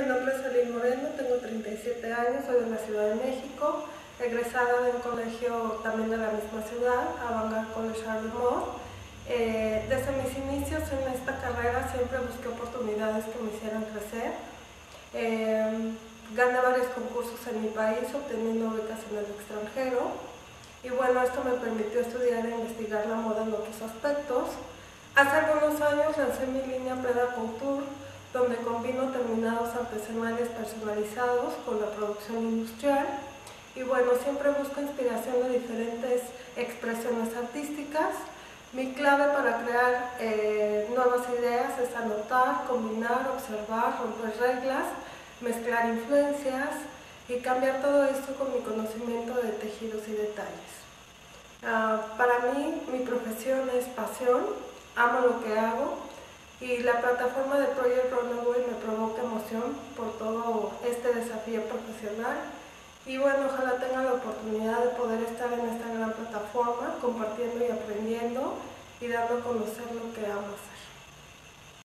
mi nombre es Aline Moreno, tengo 37 años, soy de la Ciudad de México, egresada de un colegio también de la misma ciudad, Avant College Charlemont. Desde mis inicios en esta carrera siempre busqué oportunidades que me hicieran crecer. Gané varios concursos en mi país, obteniendo becas en el extranjero. Y bueno, esto me permitió estudiar e investigar la moda en otros aspectos. Hace algunos años lancé mi línea Preda Couture, donde combino terminados artesanales personalizados con la producción industrial. Y bueno, siempre busco inspiración de diferentes expresiones artísticas. Mi clave para crear nuevas ideas es anotar, combinar, observar, romper reglas, mezclar influencias y cambiar todo esto con mi conocimiento de tejidos y detalles. Para mí, mi profesión es pasión, amo lo que hago y la plataforma de Project Runaway me provoca emoción por todo este desafío profesional. Y bueno, ojalá tenga la oportunidad de poder estar en esta gran plataforma, compartiendo y aprendiendo y dando a conocer lo que amo hacer.